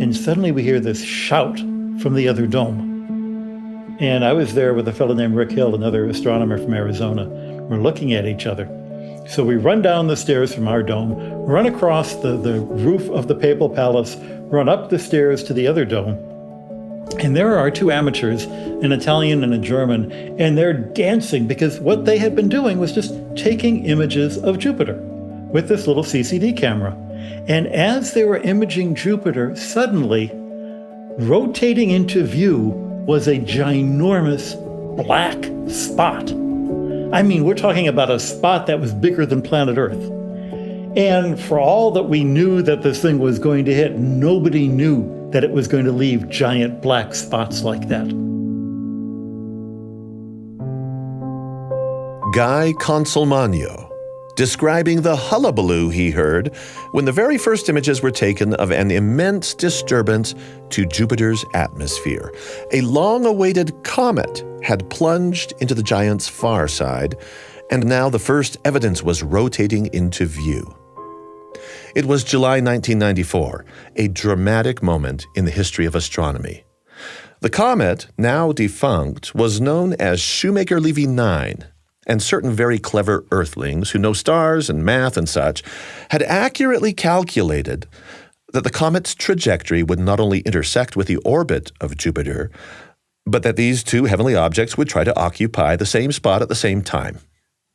and suddenly we hear this shout from the other dome. And I was there with a fellow named Rick Hill, another astronomer from Arizona. We're looking at each other. So we run down the stairs from our dome, run across the roof of the Papal Palace, run up the stairs to the other dome. And there are two amateurs, an Italian and a German, and they're dancing because what they had been doing was just taking images of Jupiter with this little CCD camera. And as they were imaging Jupiter, suddenly, rotating into view was a ginormous black spot. I mean, we're talking about a spot that was bigger than planet Earth. And for all that we knew that this thing was going to hit, nobody knew that it was going to leave giant black spots like that. Guy Consolmagno, describing the hullabaloo he heard when the very first images were taken of an immense disturbance to Jupiter's atmosphere. A long-awaited comet had plunged into the giant's far side, and now the first evidence was rotating into view. It was July 1994, a dramatic moment in the history of astronomy. The comet, now defunct, was known as Shoemaker-Levy 9, and certain very clever Earthlings who know stars and math and such had accurately calculated that the comet's trajectory would not only intersect with the orbit of Jupiter, but that these two heavenly objects would try to occupy the same spot at the same time.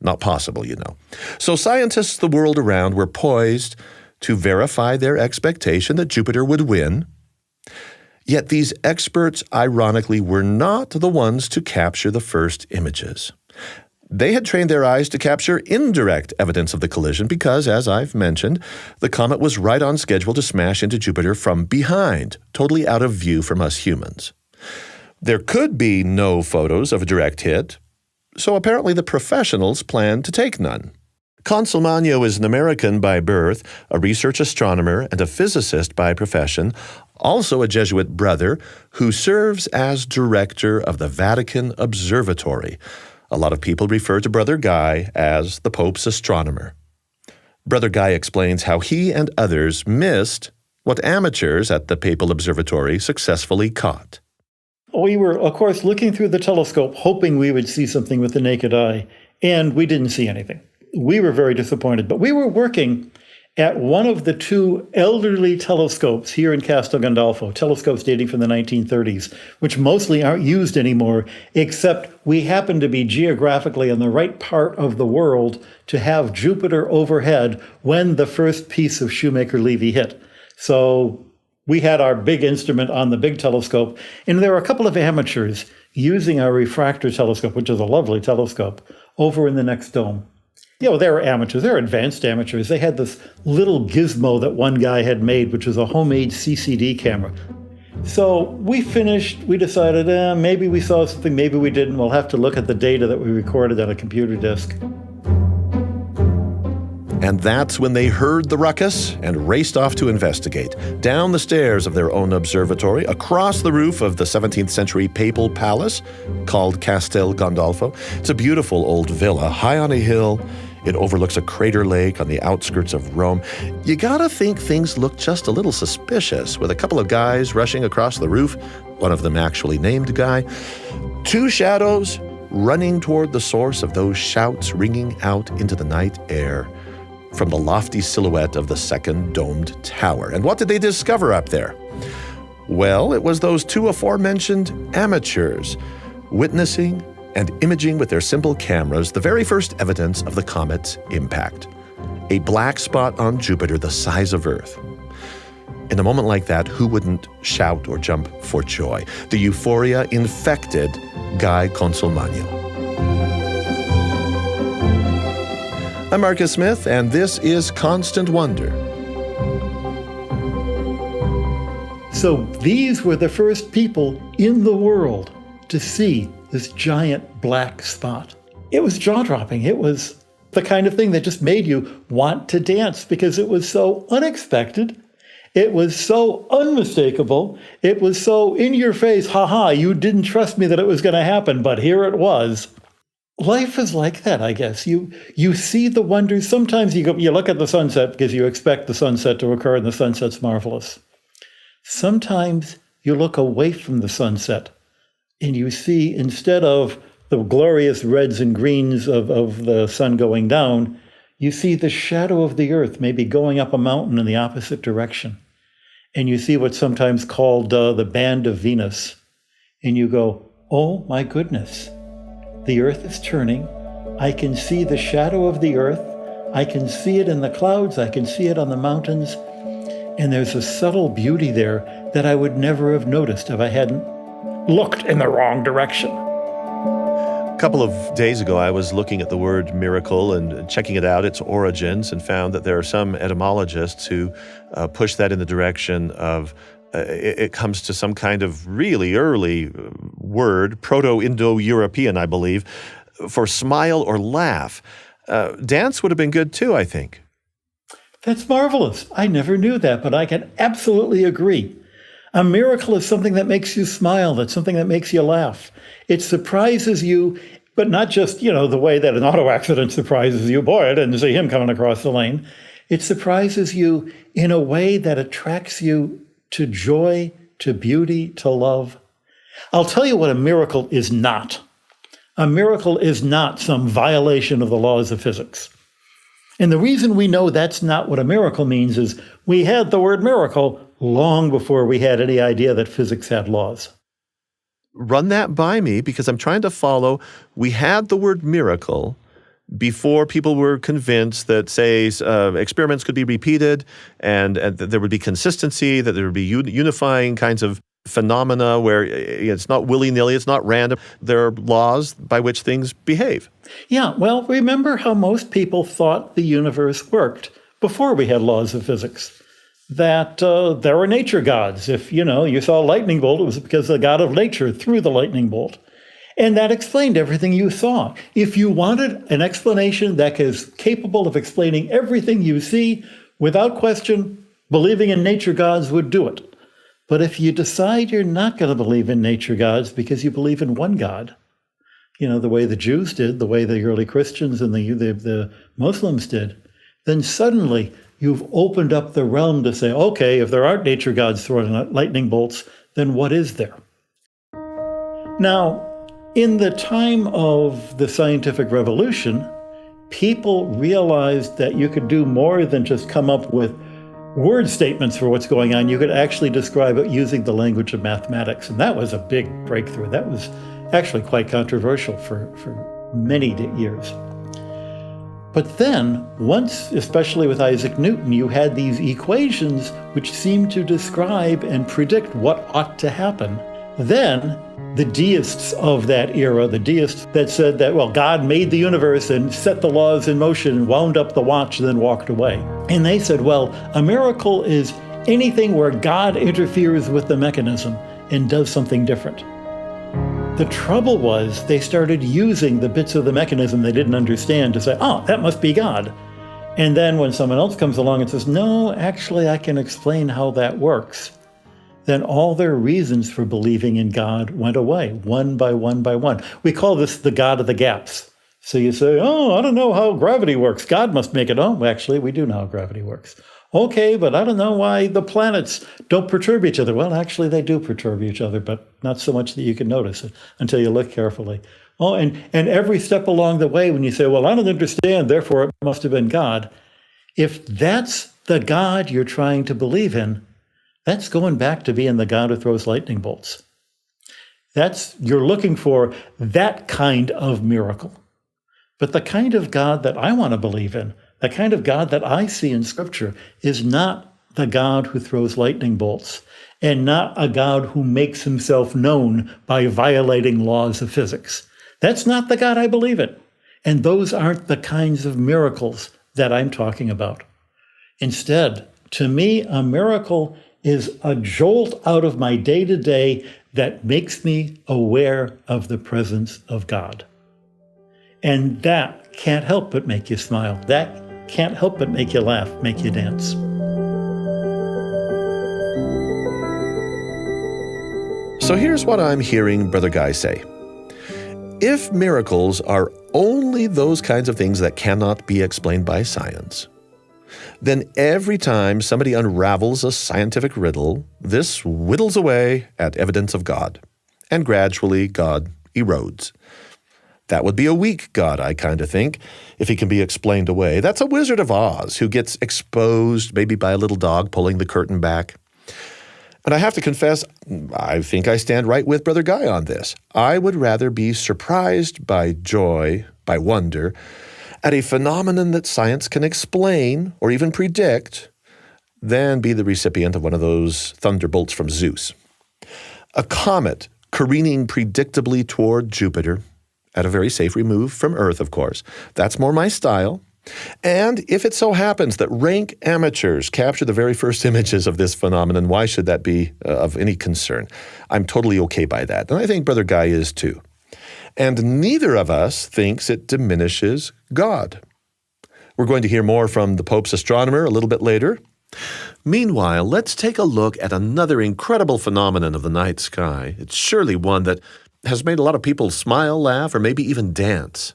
Not possible, you know. So scientists the world around were poised to verify their expectation that Jupiter would win. Yet these experts, ironically, were not the ones to capture the first images. They had trained their eyes to capture indirect evidence of the collision because, as I've mentioned, the comet was right on schedule to smash into Jupiter from behind, totally out of view from us humans. There could be no photos of a direct hit, so apparently the professionals planned to take none. Consolmagno is an American by birth, a research astronomer, and a physicist by profession, also a Jesuit brother who serves as director of the Vatican Observatory. A lot of people refer to Brother Guy as the Pope's astronomer. Brother Guy explains how he and others missed what amateurs at the Papal Observatory successfully caught. We were, of course, looking through the telescope, hoping we would see something with the naked eye, and we didn't see anything. We were very disappointed, but we were working at one of the two elderly telescopes here in Castel Gandolfo, telescopes dating from the 1930s, which mostly aren't used anymore, except we happen to be geographically in the right part of the world to have Jupiter overhead when the first piece of Shoemaker-Levy hit. So we had our big instrument on the big telescope, and there were a couple of amateurs using our refractor telescope, which is a lovely telescope, over in the next dome. You know, they were amateurs. They were advanced amateurs. They had this little gizmo that one guy had made, which was a homemade CCD camera. So we finished. We decided, maybe we saw something, maybe we didn't. We'll have to look at the data that we recorded on a computer disk. And that's when they heard the ruckus and raced off to investigate. Down the stairs of their own observatory, across the roof of the 17th century Papal Palace, called Castel Gandolfo. It's a beautiful old villa, high on a hill. It overlooks a crater lake on the outskirts of Rome. You gotta think things look just a little suspicious, with a couple of guys rushing across the roof, one of them actually named Guy. Two shadows running toward the source of those shouts ringing out into the night air from the lofty silhouette of the second domed tower. And what did they discover up there? Well, it was those two aforementioned amateurs witnessing and imaging with their simple cameras the very first evidence of the comet's impact. A black spot on Jupiter the size of Earth. In a moment like that, who wouldn't shout or jump for joy? The euphoria infected Guy Consolmagno. I'm Marcus Smith, and this is Constant Wonder. So these were the first people in the world to see this giant black spot. It was jaw-dropping. It was the kind of thing that just made you want to dance because it was so unexpected. It was so unmistakable. It was so in your face, ha-ha, you didn't trust me that it was going to happen, but here it was. Life is like that, I guess. You see the wonders. Sometimes you look at the sunset because you expect the sunset to occur, and the sunset's marvelous. Sometimes you look away from the sunset and you see, instead of the glorious reds and greens of the sun going down, you see the shadow of the earth maybe going up a mountain in the opposite direction. And you see what's sometimes called the band of Venus. And you go, oh my goodness, the earth is turning. I can see the shadow of the earth. I can see it in the clouds. I can see it on the mountains. And there's a subtle beauty there that I would never have noticed if I hadn't looked in the wrong direction. A couple of days ago, I was looking at the word miracle and checking it out, its origins, and found that there are some etymologists who push that in the direction of it comes to some kind of really early word, Proto-Indo-European, I believe, for smile or laugh. Dance would have been good too, I think. That's marvelous. I never knew that, but I can absolutely agree. A miracle is something that makes you smile. That's something that makes you laugh. It surprises you, but not just, the way that an auto accident surprises you. Boy, I didn't see him coming across the lane. It surprises you in a way that attracts you to joy, to beauty, to love. I'll tell you what a miracle is not. A miracle is not some violation of the laws of physics. And the reason we know that's not what a miracle means is we had the word miracle long before we had any idea that physics had laws. Run that by me, because I'm trying to follow. We had the word miracle before people were convinced that, say, experiments could be repeated and that there would be consistency, that there would be unifying kinds of phenomena where it's not willy-nilly, it's not random. There are laws by which things behave. Yeah, well, remember how most people thought the universe worked before we had laws of physics. That there were nature gods. If, you saw a lightning bolt, it was because the god of nature threw the lightning bolt. And that explained everything you saw. If you wanted an explanation that is capable of explaining everything you see, without question, believing in nature gods would do it. But if you decide you're not going to believe in nature gods because you believe in one God, the way the Jews did, the way the early Christians and the Muslims did, then suddenly you've opened up the realm to say, okay, if there aren't nature gods throwing lightning bolts, then what is there? Now, in the time of the scientific revolution, people realized that you could do more than just come up with word statements for what's going on. You could actually describe it using the language of mathematics. And that was a big breakthrough. That was actually quite controversial for many years. But then, once, especially with Isaac Newton, you had these equations which seemed to describe and predict what ought to happen. Then, the deists of that era, the deists that said that, God made the universe and set the laws in motion and wound up the watch and then walked away. And they said, a miracle is anything where God interferes with the mechanism and does something different. The trouble was they started using the bits of the mechanism they didn't understand to say, that must be God. And then when someone else comes along and says, no, actually, I can explain how that works, then all their reasons for believing in God went away, one by one by one. We call this the God of the gaps. So you say, I don't know how gravity works. God must make it. Actually, we do know how gravity works. Okay, but I don't know why the planets don't perturb each other. Well, actually, they do perturb each other, but not so much that you can notice it until you look carefully. And every step along the way, when you say, I don't understand, therefore it must have been God. If that's the God you're trying to believe in, that's going back to being the God who throws lightning bolts. You're looking for that kind of miracle. But the kind of God that I want to believe in, the kind of God that I see in Scripture, is not the God who throws lightning bolts, and not a God who makes himself known by violating laws of physics. That's not the God I believe in. And those aren't the kinds of miracles that I'm talking about. Instead, to me, a miracle is a jolt out of my day-to-day that makes me aware of the presence of God. And that can't help but make you smile. That can't help but make you laugh, make you dance. So here's what I'm hearing Brother Guy say. If miracles are only those kinds of things that cannot be explained by science, Then every time somebody unravels a scientific riddle, this whittles away at evidence of God. And gradually, God erodes. That would be a weak God, I kind of think, if he can be explained away. That's a Wizard of Oz who gets exposed maybe by a little dog pulling the curtain back. And I have to confess, I think I stand right with Brother Guy on this. I would rather be surprised by joy, by wonder, at a phenomenon that science can explain or even predict, than be the recipient of one of those thunderbolts from Zeus. A comet careening predictably toward Jupiter, at a very safe remove from Earth, of course. That's more my style. And if it so happens that rank amateurs capture the very first images of this phenomenon, why should that be of any concern? I'm totally okay by that. And I think Brother Guy is too. And neither of us thinks it diminishes God. We're going to hear more from the Pope's astronomer a little bit later. Meanwhile, let's take a look at another incredible phenomenon of the night sky. It's surely one that has made a lot of people smile, laugh, or maybe even dance.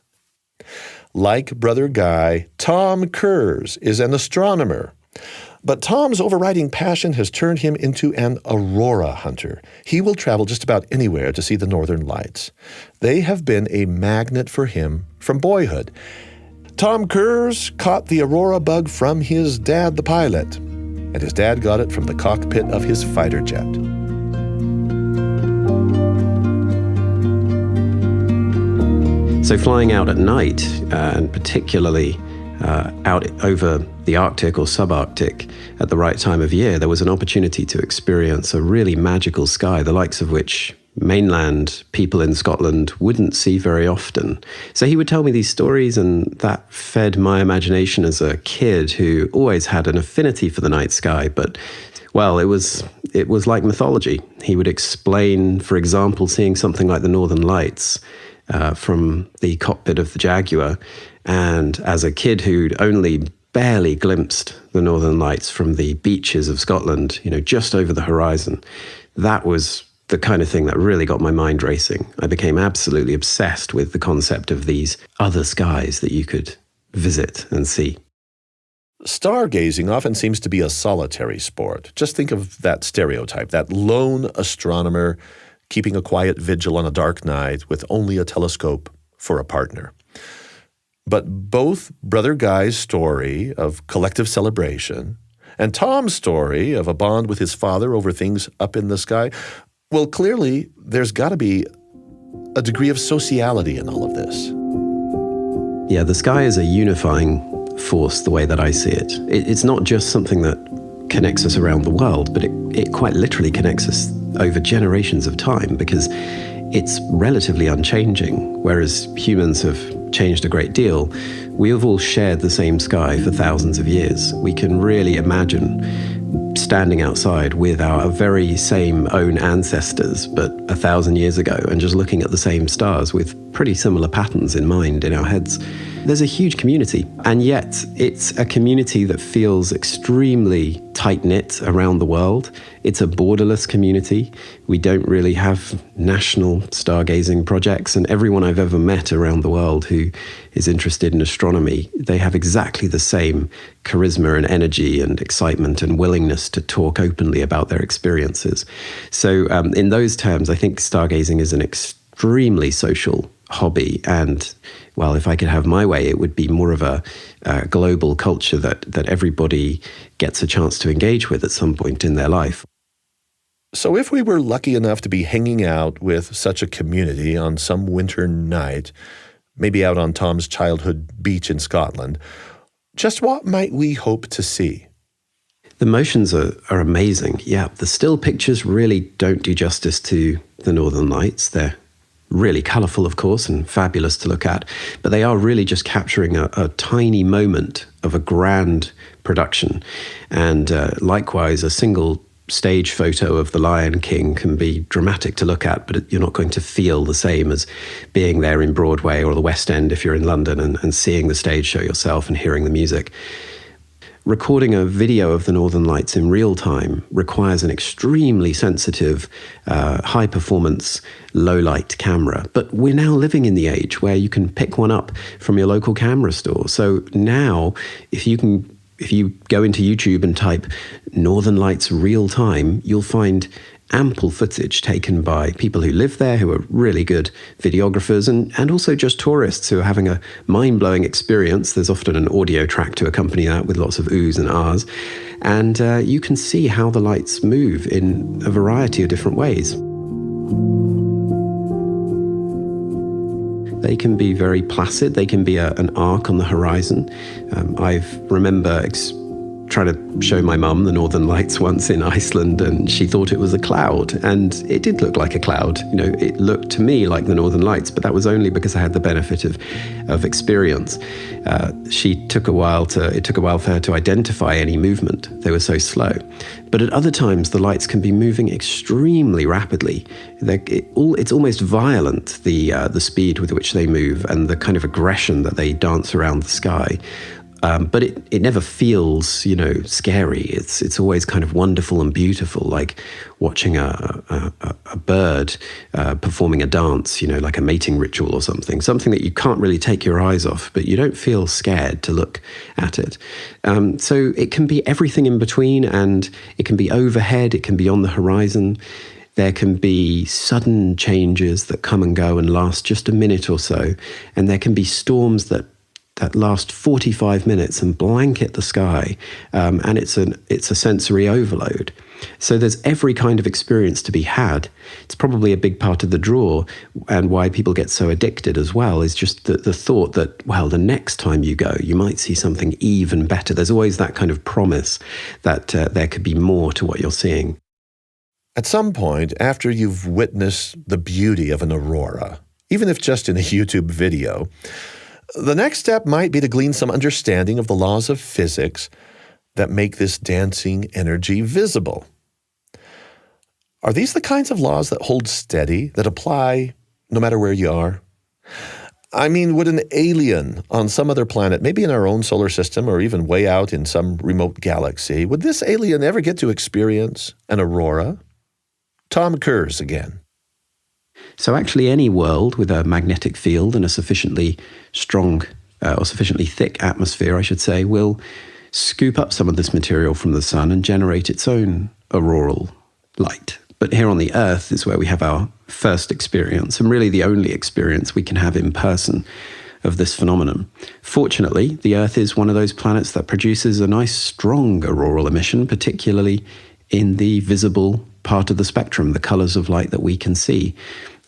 Like Brother Guy, Tom Kerss is an astronomer. But Tom's overriding passion has turned him into an aurora-hunter. He will travel just about anywhere to see the northern lights. They have been a magnet for him from boyhood. Tom Kerss caught the aurora bug from his dad, the pilot, and his dad got it from the cockpit of his fighter jet. So flying out at night, and particularly out over the Arctic or subarctic at the right time of year, there was an opportunity to experience a really magical sky, the likes of which mainland people in Scotland wouldn't see very often. So he would tell me these stories, and that fed my imagination as a kid who always had an affinity for the night sky. But, well, it was like mythology. He would explain, for example, seeing something like the Northern Lights from the cockpit of the Jaguar. And as a kid who'd only barely glimpsed the Northern Lights from the beaches of Scotland, just over the horizon, that was the kind of thing that really got my mind racing. I became absolutely obsessed with the concept of these other skies that you could visit and see. Stargazing often seems to be a solitary sport. Just think of that stereotype, that lone astronomer keeping a quiet vigil on a dark night with only a telescope for a partner. But both Brother Guy's story of collective celebration and Tom's story of a bond with his father over things up in the sky, well, clearly there's got to be a degree of sociality in all of this. Yeah, the sky is a unifying force, the way that I see it. It's not just something that connects us around the world, but it quite literally connects us over generations of time, because it's relatively unchanging. Whereas humans have changed a great deal, we have all shared the same sky for thousands of years. We can really imagine standing outside with our very same own ancestors, but 1,000 years ago, and just looking at the same stars with pretty similar patterns in mind in our heads. There's a huge community, and yet it's a community that feels extremely tight-knit around the world. It's a borderless community. We don't really have national stargazing projects, and everyone I've ever met around the world who is interested in astronomy, they have exactly the same charisma and energy and excitement and willingness to talk openly about their experiences. So in those terms, I think stargazing is an extremely social hobby, and well, if I could have my way, it would be more of a global culture that everybody gets a chance to engage with at some point in their life. So if we were lucky enough to be hanging out with such a community on some winter night, maybe out on Tom's childhood beach in Scotland, just what might we hope to see? The motions are amazing. Yeah, the still pictures really don't do justice to the Northern Lights. They're really colourful, of course, and fabulous to look at, but they are really just capturing a tiny moment of a grand production. And likewise, a single stage photo of the Lion King can be dramatic to look at, but you're not going to feel the same as being there in Broadway or the West End if you're in London and seeing the stage show yourself and hearing the music. Recording a video of the Northern Lights in real time requires an extremely sensitive, high-performance, low-light camera. But we're now living in the age where you can pick one up from your local camera store. So now, if if you go into YouTube and type Northern Lights real time, you'll find ample footage taken by people who live there, who are really good videographers, and also just tourists who are having a mind-blowing experience. There's often an audio track to accompany that with lots of oohs and ahs. And you can see how the lights move in a variety of different ways. They can be very placid. They can be an arc on the horizon. I remember trying to show my mum the Northern Lights once in Iceland, and she thought it was a cloud, and it did look like a cloud. It looked to me like the Northern Lights, but that was only because I had the benefit of experience. It took a while for her to identify any movement. They were so slow. But at other times, the lights can be moving extremely rapidly. It's almost violent, the speed with which they move and the kind of aggression that they dance around the sky. But it never feels, scary. It's always kind of wonderful and beautiful, like watching a bird performing a dance, like a mating ritual or something that you can't really take your eyes off, but you don't feel scared to look at it. So it can be everything in between, and it can be overhead, it can be on the horizon. There can be sudden changes that come and go and last just a minute or so, and there can be storms that last 45 minutes and blanket the sky, and it's a sensory overload. So there's every kind of experience to be had. It's probably a big part of the draw, and why people get so addicted as well is just the thought that, well, the next time you go, you might see something even better. There's always that kind of promise that there could be more to what you're seeing. At some point, after you've witnessed the beauty of an aurora, even if just in a YouTube video, the next step might be to glean some understanding of the laws of physics that make this dancing energy visible. Are these the kinds of laws that hold steady, that apply no matter where you are? I mean, would an alien on some other planet, maybe in our own solar system or even way out in some remote galaxy, would this alien ever get to experience an aurora? Tom Kerss again. So actually any world with a magnetic field and a sufficiently strong or sufficiently thick atmosphere, I should say, will scoop up some of this material from the sun and generate its own auroral light. But here on the Earth is where we have our first experience, and really the only experience we can have in person of this phenomenon. Fortunately, the Earth is one of those planets that produces a nice strong auroral emission, particularly in the visible part of the spectrum, the colors of light that we can see.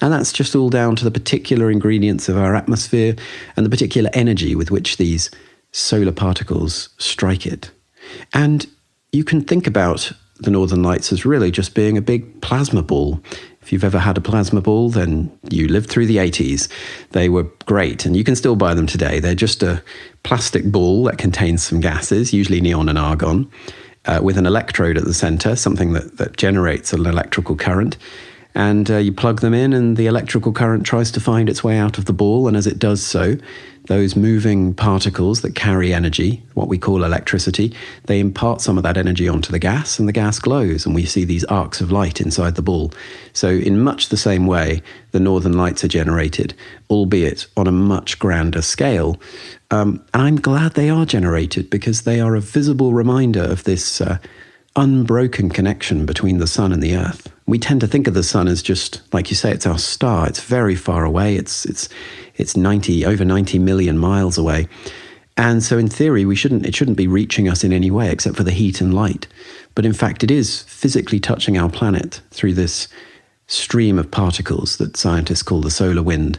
And that's just all down to the particular ingredients of our atmosphere and the particular energy with which these solar particles strike it. And you can think about the Northern Lights as really just being a big plasma ball. If you've ever had a plasma ball, then you lived through the 80s. They were great, and you can still buy them today. They're just a plastic ball that contains some gases, usually neon and argon, with an electrode at the center, something that generates an electrical current. And you plug them in, and the electrical current tries to find its way out of the ball. And as it does so, those moving particles that carry energy, what we call electricity, they impart some of that energy onto the gas, and the gas glows, and we see these arcs of light inside the ball. So in much the same way, the Northern Lights are generated, albeit on a much grander scale. And I'm glad they are generated, because they are a visible reminder of this unbroken connection between the sun and the Earth. We tend to think of the sun as just, like you say, it's our star. It's very far away. It's over 90 million miles away. And so in theory, it shouldn't be reaching us in any way except for the heat and light. But in fact, it is physically touching our planet through this stream of particles that scientists call the solar wind.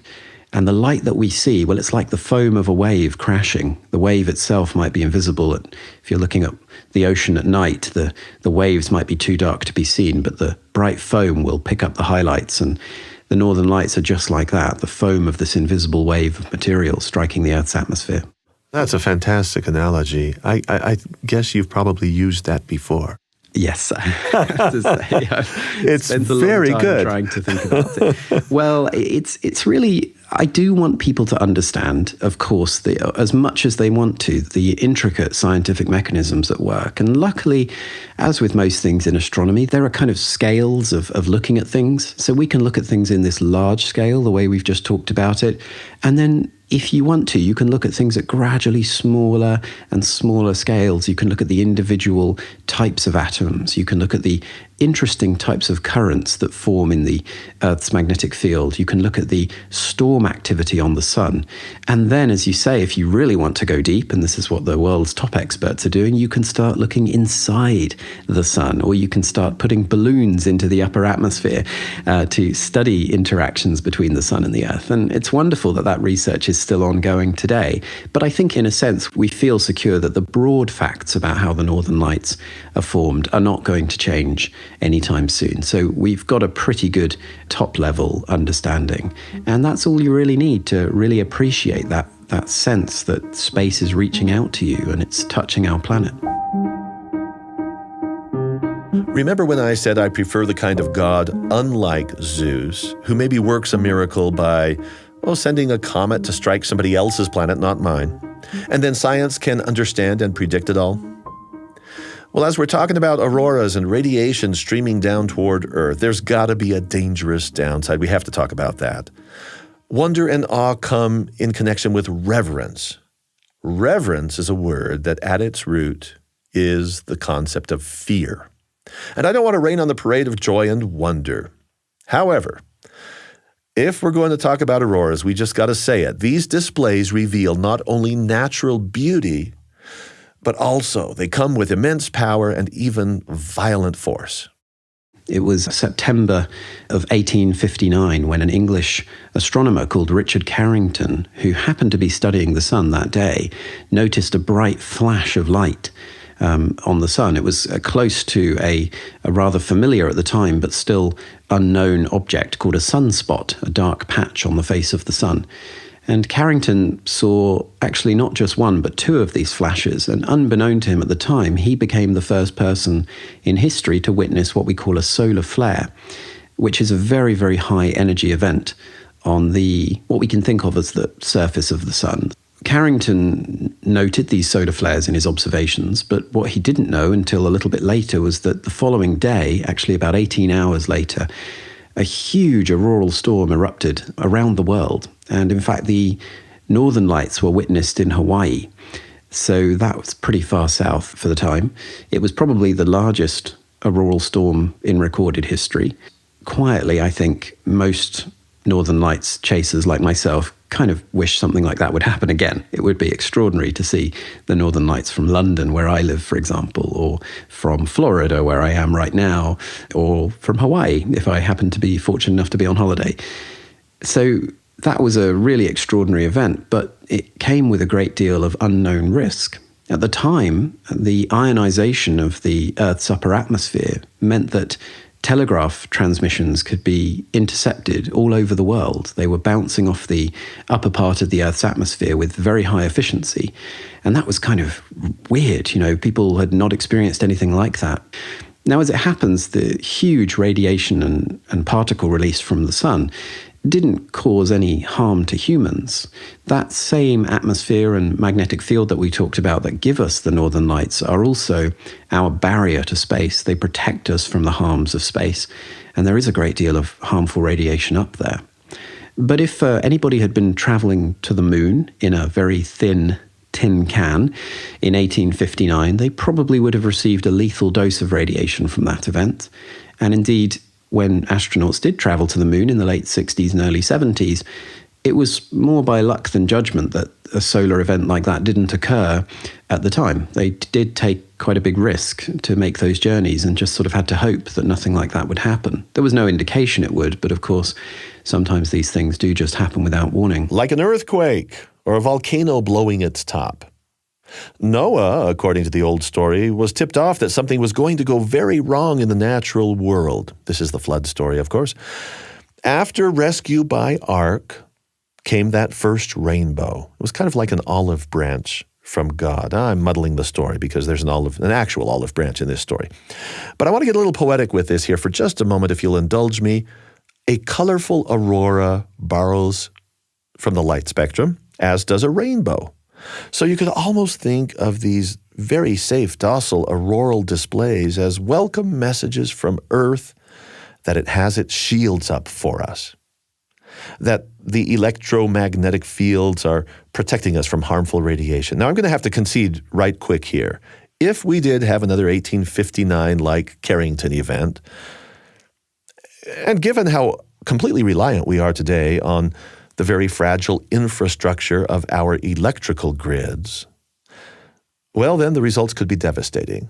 And the light that we see, well, it's like the foam of a wave crashing. The wave itself might be invisible. If you're looking at the ocean at night, the waves might be too dark to be seen, but the bright foam will pick up the highlights. And the Northern Lights are just like that, the foam of this invisible wave of material striking the Earth's atmosphere. That's a fantastic analogy. I guess you've probably used that before. Yes, I have to say. It's very good. Trying to think about it. Well, it's really I do want people to understand, of course, as much as they want to, the intricate scientific mechanisms at work. And luckily, as with most things in astronomy, there are kind of scales of looking at things. So we can look at things in this large scale, the way we've just talked about it. And then if you want to, you can look at things at gradually smaller and smaller scales. You can look at the individual types of atoms. You can look at the interesting types of currents that form in the Earth's magnetic field. You can look at the storm activity on the sun. And then, as you say, if you really want to go deep, and this is what the world's top experts are doing, you can start looking inside the sun, or you can start putting balloons into the upper atmosphere to study interactions between the sun and the Earth. And it's wonderful that that research is still ongoing today. But I think, in a sense, we feel secure that the broad facts about how the Northern Lights are formed are not going to change anytime soon. So we've got a pretty good top-level understanding. And that's all you really need to really appreciate that sense that space is reaching out to you and it's touching our planet. Remember when I said I prefer the kind of God unlike Zeus, who maybe works a miracle by, sending a comet to strike somebody else's planet, not mine, and then science can understand and predict it all? Well, as we're talking about auroras and radiation streaming down toward Earth, there's got to be a dangerous downside. We have to talk about that. Wonder and awe come in connection with reverence. Reverence is a word that at its root is the concept of fear. And I don't want to rain on the parade of joy and wonder. However, if we're going to talk about auroras, we just got to say it. These displays reveal not only natural beauty, but also they come with immense power and even violent force. It was September of 1859 when an English astronomer called Richard Carrington, who happened to be studying the sun that day, noticed a bright flash of light on the sun. It was close to a rather familiar at the time, but still unknown object called a sunspot, a dark patch on the face of the sun. And Carrington saw actually not just one, but two of these flashes. And unbeknown to him at the time, he became the first person in history to witness what we call a solar flare, which is a very, very high energy event on what we can think of as the surface of the sun. Carrington noted these solar flares in his observations, but what he didn't know until a little bit later was that the following day, actually about 18 hours later, a huge auroral storm erupted around the world. And in fact, the Northern Lights were witnessed in Hawaii. So that was pretty far south for the time. It was probably the largest auroral storm in recorded history. Quietly, I think most Northern Lights chasers like myself kind of wish something like that would happen again. It would be extraordinary to see the Northern Lights from London, where I live, for example, or from Florida, where I am right now, or from Hawaii, if I happen to be fortunate enough to be on holiday. So that was a really extraordinary event, but it came with a great deal of unknown risk. At the time, the ionization of the Earth's upper atmosphere meant that telegraph transmissions could be intercepted all over the world. They were bouncing off the upper part of the Earth's atmosphere with very high efficiency. And that was kind of weird. People had not experienced anything like that. Now, as it happens, the huge radiation and particle release from the sun didn't cause any harm to humans. That same atmosphere and magnetic field that we talked about that give us the Northern Lights are also our barrier to space. They protect us from the harms of space, and there is a great deal of harmful radiation up there. But if anybody had been traveling to the moon in a very thin tin can in 1859, they probably would have received a lethal dose of radiation from that event. And indeed, when astronauts did travel to the moon in the late 60s and early 70s, it was more by luck than judgment that a solar event like that didn't occur at the time. They did take quite a big risk to make those journeys and just sort of had to hope that nothing like that would happen. There was no indication it would, but of course, sometimes these things do just happen without warning. Like an earthquake or a volcano blowing its top. Noah, according to the old story, was tipped off that something was going to go very wrong in the natural world. This is the flood story, of course. After rescue by ark came that first rainbow. It was kind of like an olive branch from God. I'm muddling the story because there's an actual olive branch in this story. But I want to get a little poetic with this here for just a moment, if you'll indulge me. A colorful aurora borrows from the light spectrum, as does a rainbow. So you could almost think of these very safe, docile auroral displays as welcome messages from Earth that it has its shields up for us, that the electromagnetic fields are protecting us from harmful radiation. Now, I'm going to have to concede right quick here. If we did have another 1859-like Carrington event, and given how completely reliant we are today on the very fragile infrastructure of our electrical grids, well, then the results could be devastating.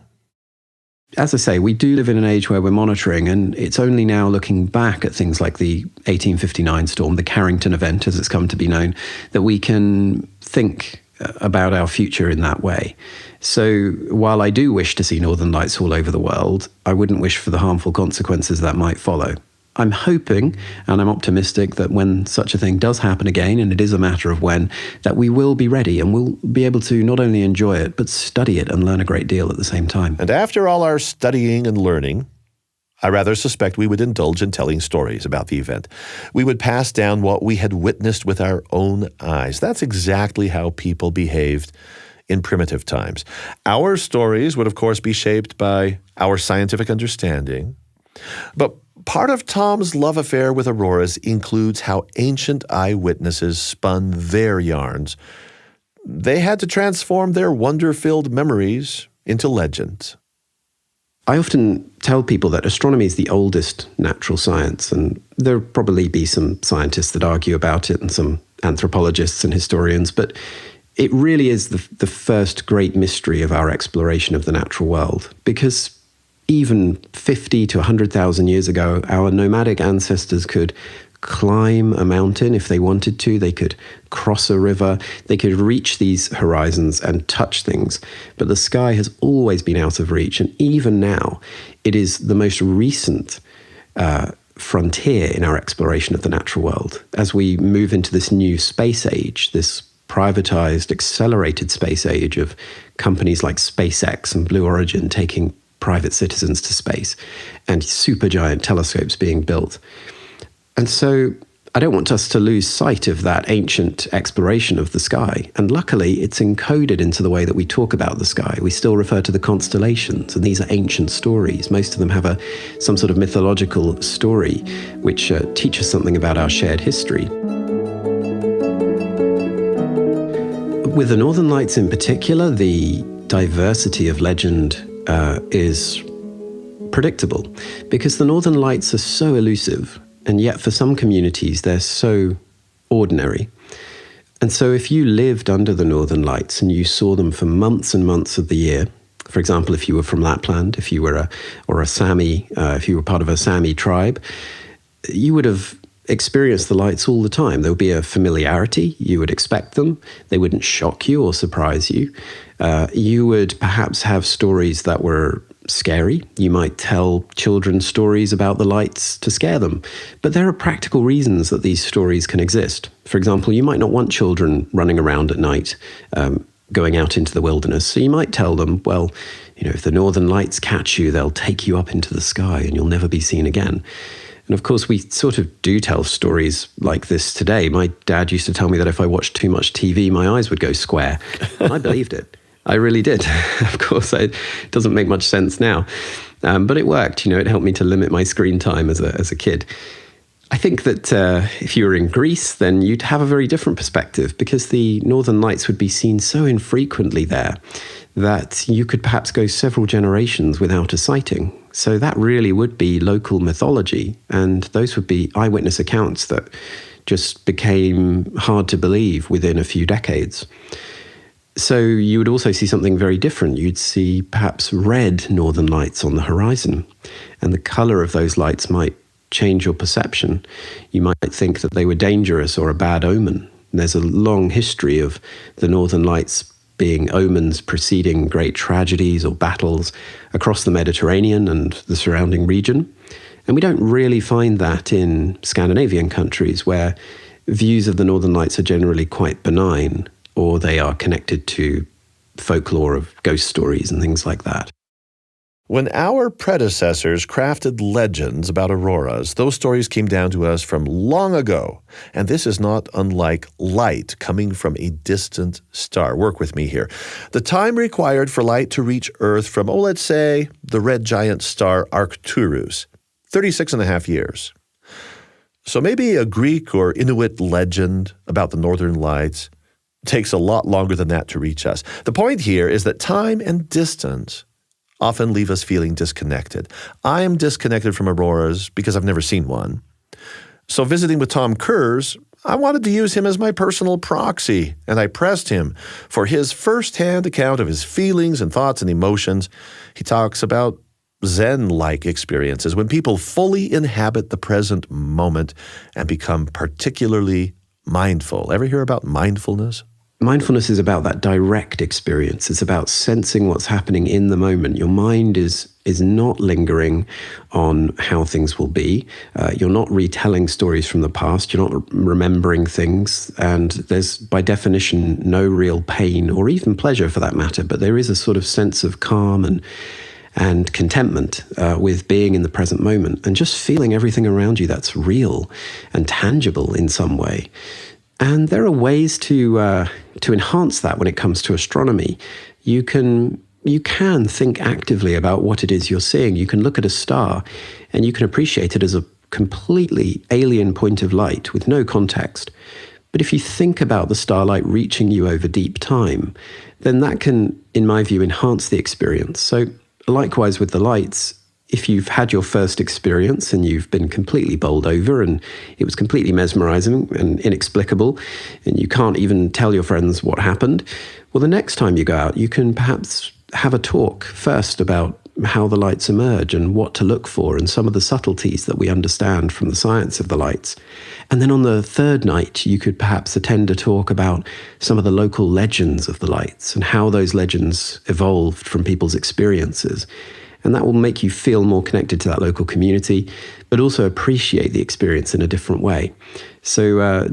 As I say, we do live in an age where we're monitoring, and it's only now looking back at things like the 1859 storm, the Carrington event, as it's come to be known, that we can think about our future in that way. So while I do wish to see northern lights all over the world, I wouldn't wish for the harmful consequences that might follow. I'm hoping, and I'm optimistic, that when such a thing does happen again, and it is a matter of when, that we will be ready and we'll be able to not only enjoy it, but study it and learn a great deal at the same time. And after all our studying and learning, I rather suspect we would indulge in telling stories about the event. We would pass down what we had witnessed with our own eyes. That's exactly how people behaved in primitive times. Our stories would, of course, be shaped by our scientific understanding, but part of Tom's love affair with auroras includes how ancient eyewitnesses spun their yarns. They had to transform their wonder-filled memories into legends. I often tell people that astronomy is the oldest natural science, and there'll probably be some scientists that argue about it and some anthropologists and historians, but it really is the first great mystery of our exploration of the natural world, because even 50 to 100,000 years ago, our nomadic ancestors could climb a mountain if they wanted to. They could cross a river. They could reach these horizons and touch things. But the sky has always been out of reach. And even now, it is the most recent frontier in our exploration of the natural world. As we move into this new space age, this privatized, accelerated space age of companies like SpaceX and Blue Origin taking private citizens to space, and supergiant telescopes being built. And so I don't want us to lose sight of that ancient exploration of the sky. And luckily, it's encoded into the way that we talk about the sky. We still refer to the constellations, and these are ancient stories. Most of them have some sort of mythological story which teaches something about our shared history. With the Northern Lights in particular, the diversity of legend is predictable, because the Northern Lights are so elusive, and yet for some communities they're so ordinary. And so if you lived under the Northern Lights and you saw them for months and months of the year, for example, if you were from Lapland, if you were a Sami, if you were part of a Sami tribe, you would have experienced the lights all the time. There would be a familiarity. You would expect them. They wouldn't shock you or surprise you. You would perhaps have stories that were scary. You might tell children stories about the lights to scare them. But there are practical reasons that these stories can exist. For example, you might not want children running around at night, going out into the wilderness. So you might tell them, well, if the Northern Lights catch you, they'll take you up into the sky and you'll never be seen again. And of course, we sort of do tell stories like this today. My dad used to tell me that if I watched too much TV, my eyes would go square. And I believed it. I really did. Of course, it doesn't make much sense now. But it worked. It helped me to limit my screen time as a kid. I think that if you were in Greece, then you'd have a very different perspective, because the Northern Lights would be seen so infrequently there that you could perhaps go several generations without a sighting. So that really would be local mythology, and those would be eyewitness accounts that just became hard to believe within a few decades. So you would also see something very different. You'd see perhaps red Northern Lights on the horizon, and the color of those lights might change your perception. You might think that they were dangerous or a bad omen. And there's a long history of the Northern Lights being omens preceding great tragedies or battles across the Mediterranean and the surrounding region. And we don't really find that in Scandinavian countries, where views of the Northern Lights are generally quite benign, or they are connected to folklore of ghost stories and things like that. When our predecessors crafted legends about auroras, those stories came down to us from long ago. And this is not unlike light coming from a distant star. Work with me here. The time required for light to reach Earth from, let's say, the red giant star Arcturus, 36.5 years. So maybe a Greek or Inuit legend about the northern lights takes a lot longer than that to reach us. The point here is that time and distance often leave us feeling disconnected. I am disconnected from auroras because I've never seen one. So visiting with Tom Kerss, I wanted to use him as my personal proxy, and I pressed him for his first-hand account of his feelings and thoughts and emotions. He talks about Zen-like experiences when people fully inhabit the present moment and become particularly mindful. Ever hear about mindfulness? Mindfulness is about that direct experience. It's about sensing what's happening in the moment. Your mind is not lingering on how things will be. You're not retelling stories from the past. You're not remembering things. And there's, by definition, no real pain or even pleasure for that matter. But there is a sort of sense of calm and contentment with being in the present moment and just feeling everything around you that's real and tangible in some way. And there are ways to enhance that when it comes to astronomy. You can think actively about what it is you're seeing. You can look at a star and you can appreciate it as a completely alien point of light with no context. But if you think about the starlight reaching you over deep time, then that can, in my view, enhance the experience. So likewise with the lights, if you've had your first experience and you've been completely bowled over and it was completely mesmerizing and inexplicable and you can't even tell your friends what happened, well, the next time you go out, you can perhaps have a talk first about how the lights emerge and what to look for and some of the subtleties that we understand from the science of the lights. And then on the third night, you could perhaps attend a talk about some of the local legends of the lights and how those legends evolved from people's experiences. And that will make you feel more connected to that local community, but also appreciate the experience in a different way. So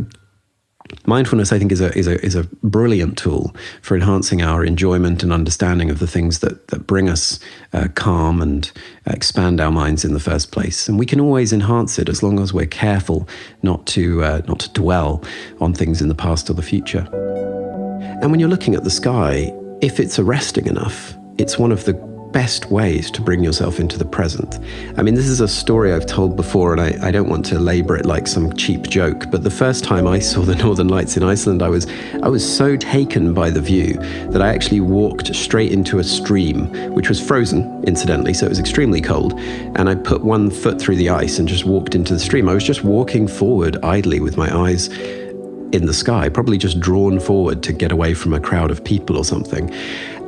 mindfulness, I think, is a brilliant tool for enhancing our enjoyment and understanding of the things that bring us calm and expand our minds in the first place. And we can always enhance it as long as we're careful not to dwell on things in the past or the future. And when you're looking at the sky, if it's arresting enough, it's one of the best ways to bring yourself into the present. I mean, this is a story I've told before, and I don't want to labor it like some cheap joke, but the first time I saw the Northern Lights in Iceland, I was so taken by the view that I actually walked straight into a stream, which was frozen, incidentally, so it was extremely cold, and I put one foot through the ice and just walked into the stream. I was just walking forward idly with my eyes in the sky, probably just drawn forward to get away from a crowd of people or something.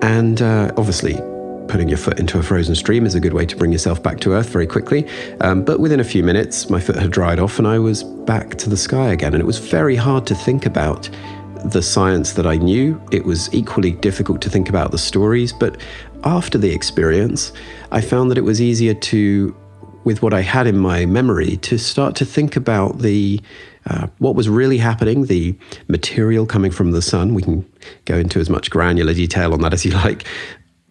And obviously, putting your foot into a frozen stream is a good way to bring yourself back to Earth very quickly. But within a few minutes, my foot had dried off and I was back to the sky again. And it was very hard to think about the science that I knew. It was equally difficult to think about the stories. But after the experience, I found that it was easier to, with what I had in my memory, to start to think about what was really happening, the material coming from the sun. We can go into as much granular detail on that as you like.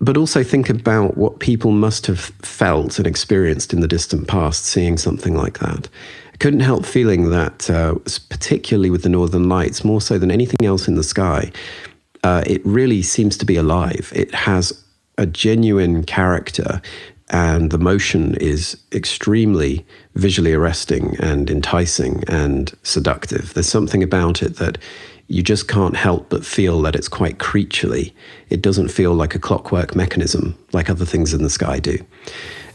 But also think about what people must have felt and experienced in the distant past, seeing something like that. I couldn't help feeling that, particularly with the Northern Lights, more so than anything else in the sky, it really seems to be alive. It has a genuine character, and the motion is extremely visually arresting and enticing and seductive. There's something about it that you just can't help but feel that it's quite creaturely. It doesn't feel like a clockwork mechanism like other things in the sky do.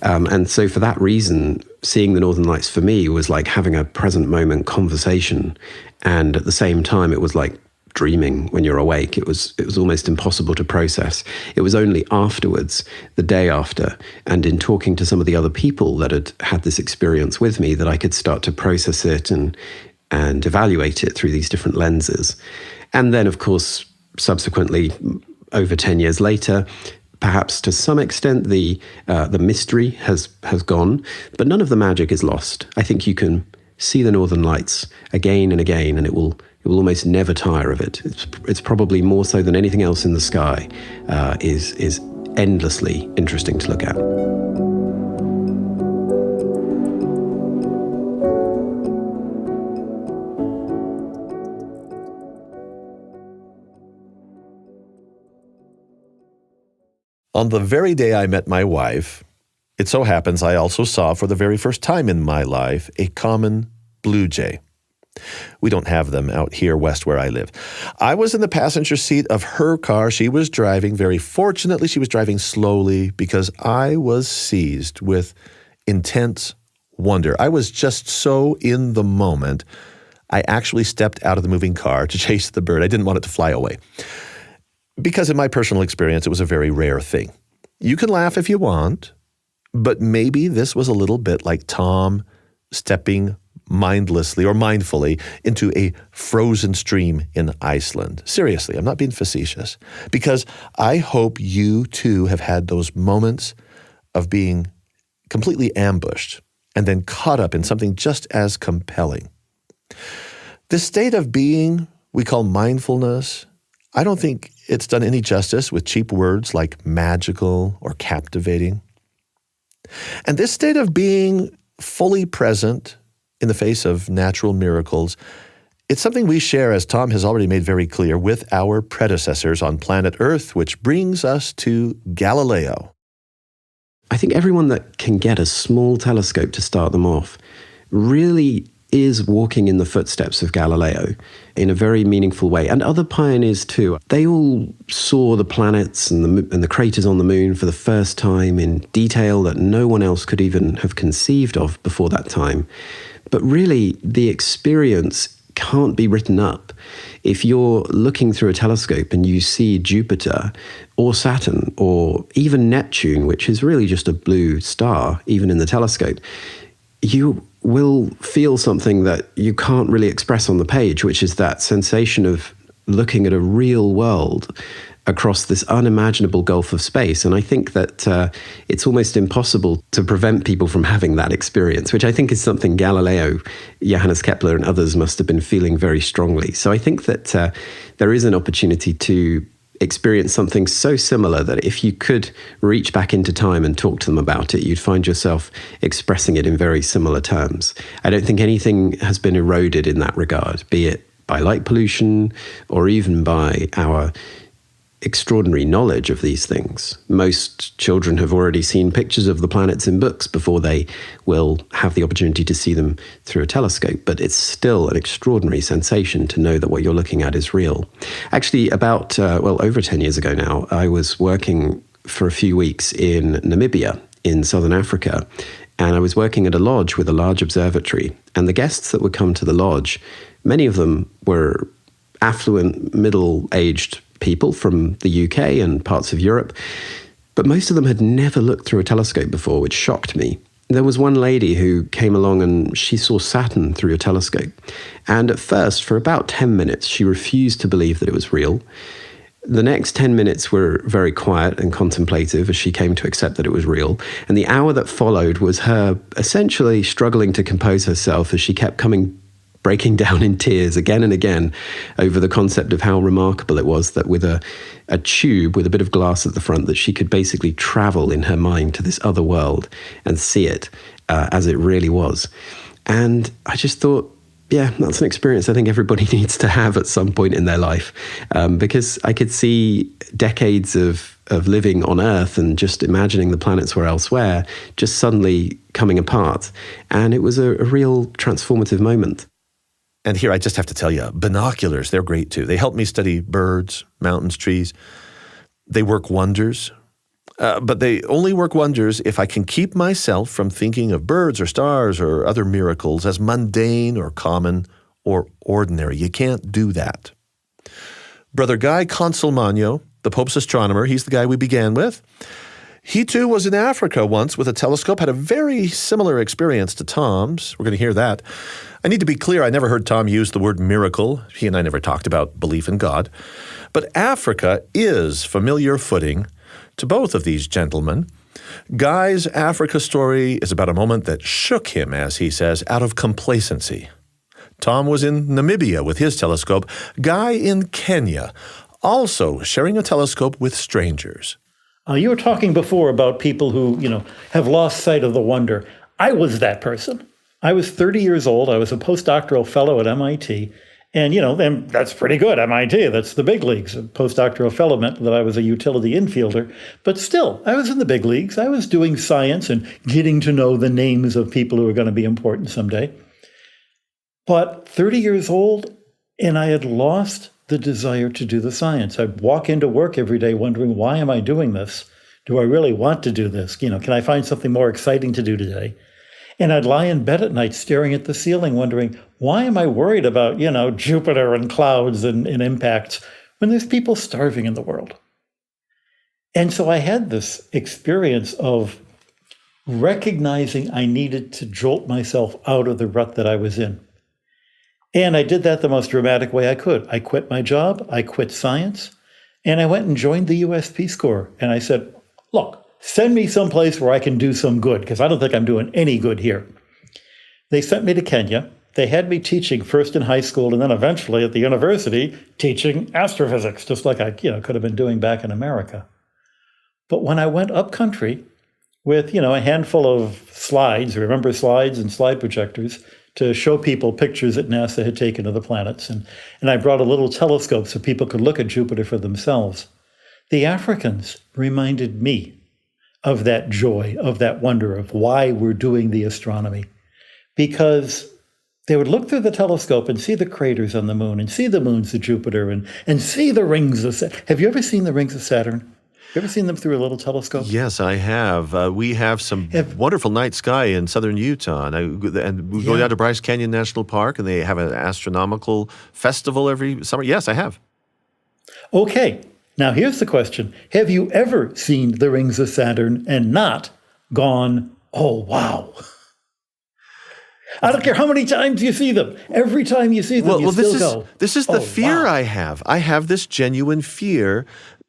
And so for that reason, seeing the Northern Lights for me was like having a present moment conversation. And at the same time, it was like dreaming when you're awake. It was almost impossible to process. It was only afterwards, the day after, and in talking to some of the other people that had had this experience with me, that I could start to process it and evaluate it through these different lenses. And then, of course, subsequently, over 10 years later, perhaps to some extent the mystery has gone, but none of the magic is lost. I think you can see the Northern Lights again and again, and it will almost never tire of it. It's probably more so than anything else in the sky is endlessly interesting to look at. On the very day I met my wife, it so happens I also saw for the very first time in my life a common blue jay. We don't have them out here west where I live. I was in the passenger seat of her car. She was driving. Very fortunately, she was driving slowly because I was seized with intense wonder. I was just so in the moment. I actually stepped out of the moving car to chase the bird. I didn't want it to fly away. Because in my personal experience, it was a very rare thing. You can laugh if you want, but maybe this was a little bit like Tom stepping mindlessly or mindfully into a frozen stream in Iceland. Seriously, I'm not being facetious, because I hope you too have had those moments of being completely ambushed and then caught up in something just as compelling. This state of being we call mindfulness, I don't think it's done any justice with cheap words like magical or captivating. And this state of being fully present in the face of natural miracles, it's something we share, as Tom has already made very clear, with our predecessors on planet Earth, which brings us to Galileo. I think everyone that can get a small telescope to start them off really is walking in the footsteps of Galileo in a very meaningful way, and other pioneers too. They all saw the planets and the craters on the moon for the first time in detail that no one else could even have conceived of before that time. But really, the experience can't be written up. If you're looking through a telescope and you see Jupiter or Saturn or even Neptune, which is really just a blue star, even in the telescope, you will feel something that you can't really express on the page, which is that sensation of looking at a real world across this unimaginable gulf of space. And I think that it's almost impossible to prevent people from having that experience, which I think is something Galileo, Johannes Kepler, and others must have been feeling very strongly. So I think that there is an opportunity to experience something so similar that if you could reach back into time and talk to them about it, you'd find yourself expressing it in very similar terms. I don't think anything has been eroded in that regard, be it by light pollution or even by our extraordinary knowledge of these things. Most children have already seen pictures of the planets in books before they will have the opportunity to see them through a telescope, but it's still an extraordinary sensation to know that what you're looking at is real. Actually, about, over 10 years ago now, I was working for a few weeks in Namibia in southern Africa, and I was working at a lodge with a large observatory, and the guests that would come to the lodge, many of them were affluent, middle-aged people from the UK and parts of Europe, but most of them had never looked through a telescope before, which shocked me. There was one lady who came along and she saw Saturn through a telescope. And at first, for about 10 minutes, she refused to believe that it was real. The next 10 minutes were very quiet and contemplative as she came to accept that it was real. And the hour that followed was her essentially struggling to compose herself as she kept breaking down in tears again and again over the concept of how remarkable it was that with a tube with a bit of glass at the front that she could basically travel in her mind to this other world and see it as it really was. And I just thought, yeah, that's an experience I think everybody needs to have at some point in their life, because I could see decades of living on Earth and just imagining the planets were elsewhere just suddenly coming apart. And it was a real transformative moment. And here I just have to tell you, binoculars, they're great too. They help me study birds, mountains, trees. They work wonders. But they only work wonders if I can keep myself from thinking of birds or stars or other miracles as mundane or common or ordinary. You can't do that. Brother Guy Consolmagno, the Pope's astronomer, he's the guy we began with. He too was in Africa once with a telescope, had a very similar experience to Tom's. We're going to hear that. I need to be clear, I never heard Tom use the word miracle. He and I never talked about belief in God. But Africa is familiar footing to both of these gentlemen. Guy's Africa story is about a moment that shook him, as he says, out of complacency. Tom was in Namibia with his telescope. Guy in Kenya, also sharing a telescope with strangers. You were talking before about people who, have lost sight of the wonder. I was that person. I was 30 years old. I was a postdoctoral fellow at MIT, And, and that's pretty good, MIT. That's the big leagues. A postdoctoral fellow meant that I was a utility infielder. But still, I was in the big leagues. I was doing science and getting to know the names of people who are going to be important someday. But 30 years old, and I had lost the desire to do the science. I'd walk into work every day wondering, why am I doing this? Do I really want to do this? Can I find something more exciting to do today? And I'd lie in bed at night staring at the ceiling wondering, why am I worried about, Jupiter and clouds and impacts when there's people starving in the world? And so I had this experience of recognizing I needed to jolt myself out of the rut that I was in. And I did that the most dramatic way I could. I quit my job, I quit science, and I went and joined the US Peace Corps. And I said, look, send me someplace where I can do some good, because I don't think I'm doing any good here. They sent me to Kenya. They had me teaching first in high school and then eventually at the university teaching astrophysics, just like I could have been doing back in America. But when I went up country with a handful of slides, remember slides and slide projectors, to show people pictures that NASA had taken of the planets, and I brought a little telescope so people could look at Jupiter for themselves, the Africans reminded me of that joy, of that wonder, of why we're doing the astronomy. Because they would look through the telescope and see the craters on the moon and see the moons of Jupiter and see the rings of Saturn. Have you ever seen the rings of Saturn? You ever seen them through a little telescope? Yes, I have. We have some wonderful night sky in southern Utah. And we go down to Bryce Canyon National Park, and they have an astronomical festival every summer. Yes, I have. Okay. Now, here's the question. Have you ever seen the rings of Saturn and not gone, oh, wow? I don't care how many times you see them. Every time you see them, This is the fear I have. I have this genuine fear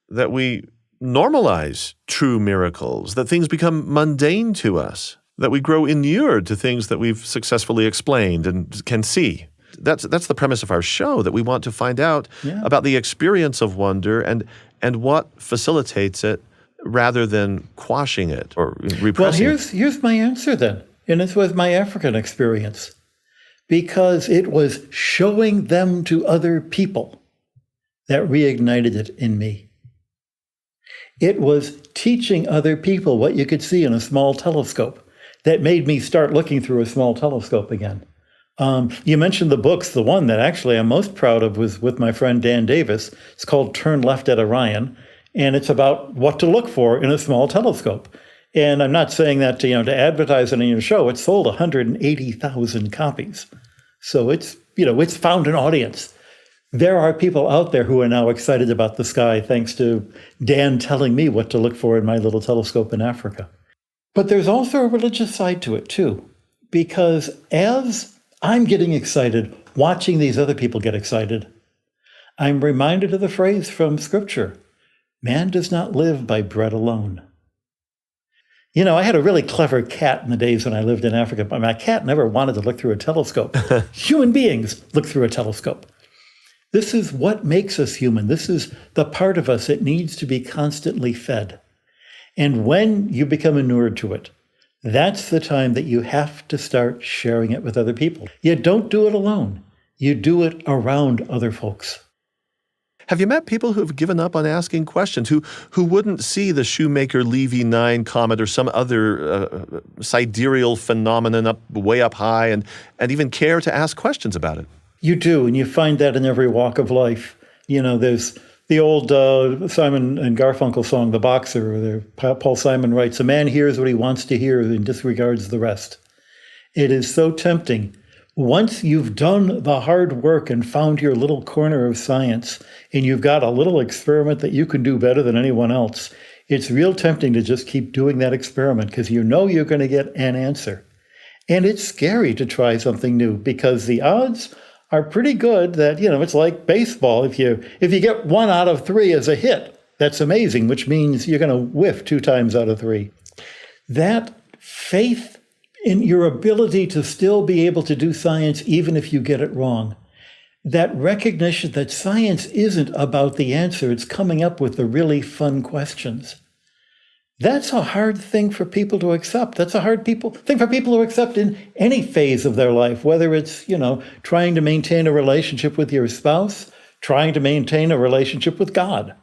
that we normalize true miracles, that things become mundane to us, that we grow inured to things that we've successfully explained and can see. That's the premise of our show, that we want to find out about the experience of wonder and what facilitates it rather than quashing it or repressing it. Well, here's my answer then. And this was my African experience. Because it was showing them to other people that reignited it in me. It was teaching other people what you could see in a small telescope that made me start looking through a small telescope again. You mentioned the books. The one that actually I'm most proud of was with my friend Dan Davis. It's called Turn Left at Orion, and it's about what to look for in a small telescope. And I'm not saying that to advertise it on your show. It sold 180,000 copies. So it's found an audience. There are people out there who are now excited about the sky thanks to Dan telling me what to look for in my little telescope in Africa. But there's also a religious side to it too, because as I'm getting excited watching these other people get excited, I'm reminded of the phrase from Scripture, man does not live by bread alone. I had a really clever cat in the days when I lived in Africa, but my cat never wanted to look through a telescope. Human beings look through a telescope. This is what makes us human. This is the part of us that needs to be constantly fed. And when you become inured to it, that's the time that you have to start sharing it with other people. You don't do it alone. You do it around other folks. Have you met people who've given up on asking questions, who wouldn't see the Shoemaker-Levy 9 comet or some other sidereal phenomenon way up high and even care to ask questions about it? You do, and you find that in every walk of life. There's the old Simon and Garfunkel song, The Boxer, where Paul Simon writes, a man hears what he wants to hear and disregards the rest. It is so tempting. Once you've done the hard work and found your little corner of science, and you've got a little experiment that you can do better than anyone else, it's real tempting to just keep doing that experiment because you're going to get an answer. And it's scary to try something new because the odds are pretty good that, it's like baseball. If you get 1 out of 3 as a hit, that's amazing, which means you're going to whiff 2 times out of 3. That faith in your ability to still be able to do science even if you get it wrong, that recognition that science isn't about the answer, it's coming up with the really fun questions. That's a hard thing for people to accept. That's a hard thing for people to accept in any phase of their life, whether it's, trying to maintain a relationship with your spouse, trying to maintain a relationship with God.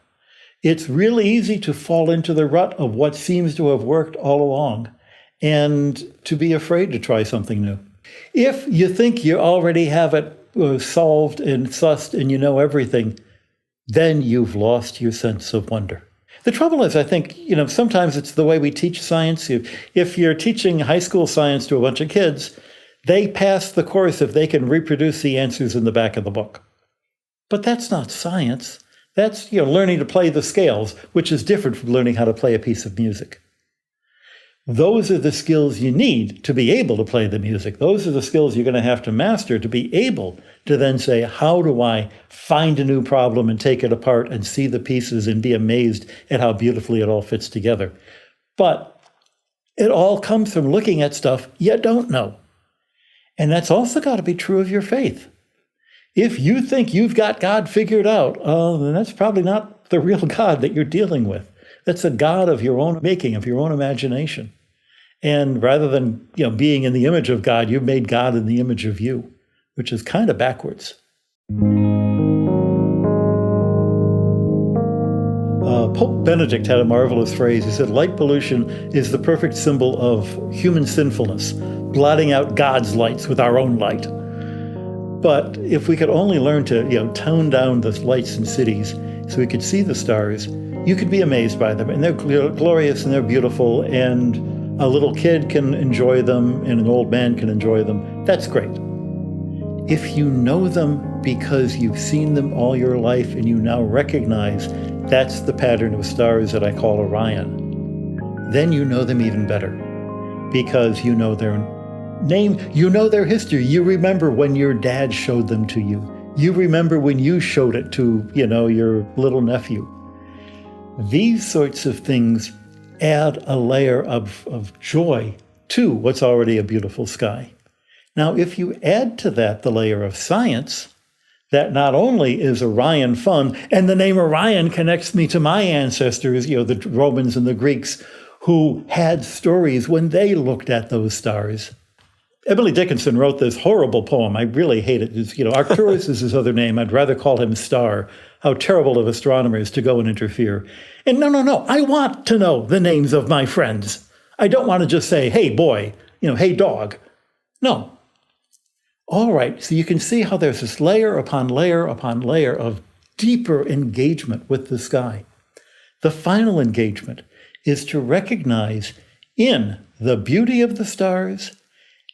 It's really easy to fall into the rut of what seems to have worked all along and to be afraid to try something new. If you think you already have it solved and sussed and you know everything, then you've lost your sense of wonder. The trouble is, I think, sometimes it's the way we teach science. If you're teaching high school science to a bunch of kids, they pass the course if they can reproduce the answers in the back of the book. But that's not science. That's, learning to play the scales, which is different from learning how to play a piece of music. Those are the skills you need to be able to play the music. Those are the skills you're going to have to master to be able to then say, how do I find a new problem and take it apart and see the pieces and be amazed at how beautifully it all fits together? But it all comes from looking at stuff you don't know. And that's also got to be true of your faith. If you think you've got God figured out, then that's probably not the real God that you're dealing with. That's a God of your own making, of your own imagination. And rather than, being in the image of God, you've made God in the image of you, which is kind of backwards. Pope Benedict had a marvelous phrase. He said, light pollution is the perfect symbol of human sinfulness, blotting out God's lights with our own light. But if we could only learn to, tone down the lights in cities so we could see the stars, you could be amazed by them. And they're glorious and they're beautiful, and a little kid can enjoy them and an old man can enjoy them. That's great. If you know them because you've seen them all your life and you now recognize that's the pattern of stars that I call Orion, then you know them even better because you know their name, you know their history. You remember when your dad showed them to you. You remember when you showed it to, your little nephew. These sorts of things add a layer of joy to what's already a beautiful sky. Now, if you add to that the layer of science, that not only is Orion fun, and the name Orion connects me to my ancestors, the Romans and the Greeks, who had stories when they looked at those stars. Emily Dickinson wrote this horrible poem. I really hate it. It's, Arcturus is his other name. I'd rather call him Star. How terrible of astronomers to go and interfere. And no. I want to know the names of my friends. I don't want to just say, hey, boy, hey, dog. No. All right, so you can see how there's this layer upon layer upon layer of deeper engagement with the sky. The final engagement is to recognize in the beauty of the stars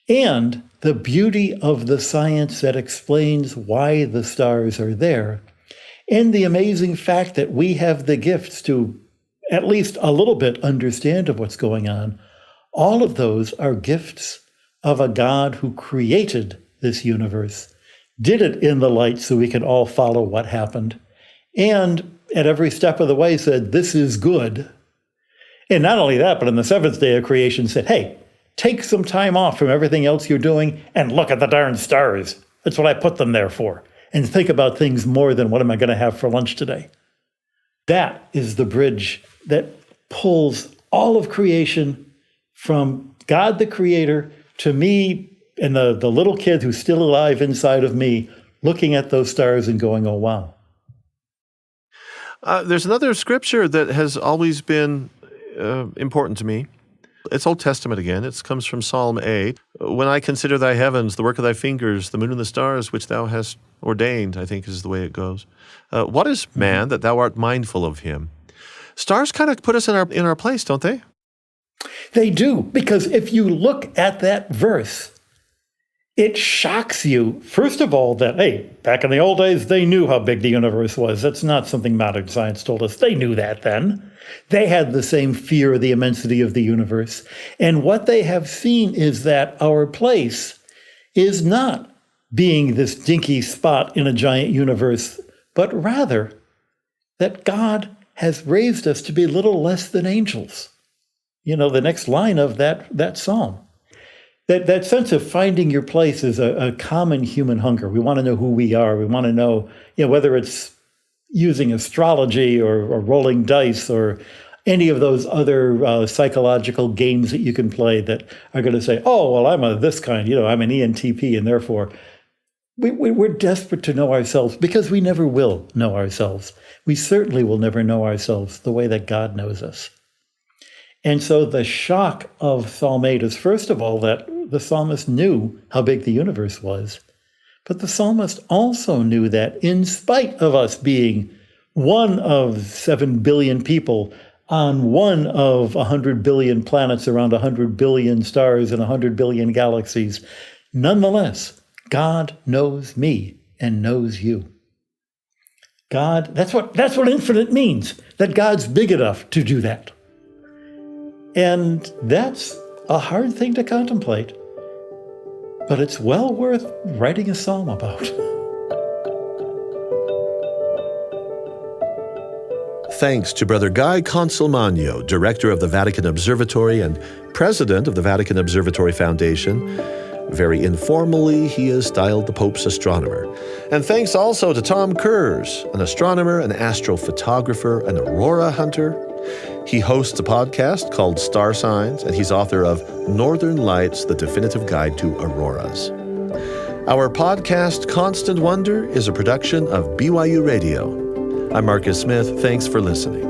and the beauty of the science that explains why the stars are there, and the amazing fact that we have the gifts to at least a little bit understand of what's going on. All of those are gifts of a God who created this universe, did it in the light so we can all follow what happened, and at every step of the way said, this is good. And not only that, but on the seventh day of creation said, hey, take some time off from everything else you're doing and look at the darn stars. That's what I put them there for. And think about things more than what am I going to have for lunch today. That is the bridge that pulls all of creation from God the Creator to me and the little kid who's still alive inside of me looking at those stars and going, oh, wow. There's another scripture that has always been important to me. It's Old Testament again. It comes from Psalm 8. When I consider thy heavens, the work of thy fingers, the moon and the stars, which thou hast ordained, I think is the way it goes. What is man that thou art mindful of him? Stars kind of put us in our place, don't they? They do, because if you look at that verse, it shocks you, first of all, that, hey, back in the old days, they knew how big the universe was. That's not something modern science told us. They knew that then. They had the same fear of the immensity of the universe. And what they have seen is that our place is not being this dinky spot in a giant universe, but rather that God has raised us to be little less than angels. The next line of that psalm. That sense of finding your place is a common human hunger. We want to know who we are. We want to know, whether it's using astrology or rolling dice or any of those other psychological games that you can play that are going to say, oh, well, I'm a this kind, I'm an ENTP, and therefore we're desperate to know ourselves because we never will know ourselves. We certainly will never know ourselves the way that God knows us. And so the shock of Psalm 8 is, first of all, that the psalmist knew how big the universe was. But the psalmist also knew that in spite of us being one of 7 billion people on one of 100 billion planets around 100 billion stars and 100 billion galaxies, nonetheless, God knows me and knows you. God, that's what infinite means, that God's big enough to do that. And that's a hard thing to contemplate, but it's well worth writing a psalm about. Thanks to Brother Guy Consolmagno, director of the Vatican Observatory and president of the Vatican Observatory Foundation. Very informally, he is styled the Pope's astronomer. And thanks also to Tom Kerss, an astronomer, an astrophotographer, an aurora-hunter. He hosts a podcast called Star Signs, and he's author of Northern Lights, The Definitive Guide to Auroras. Our podcast, Constant Wonder, is a production of BYU Radio. I'm Marcus Smith. Thanks for listening.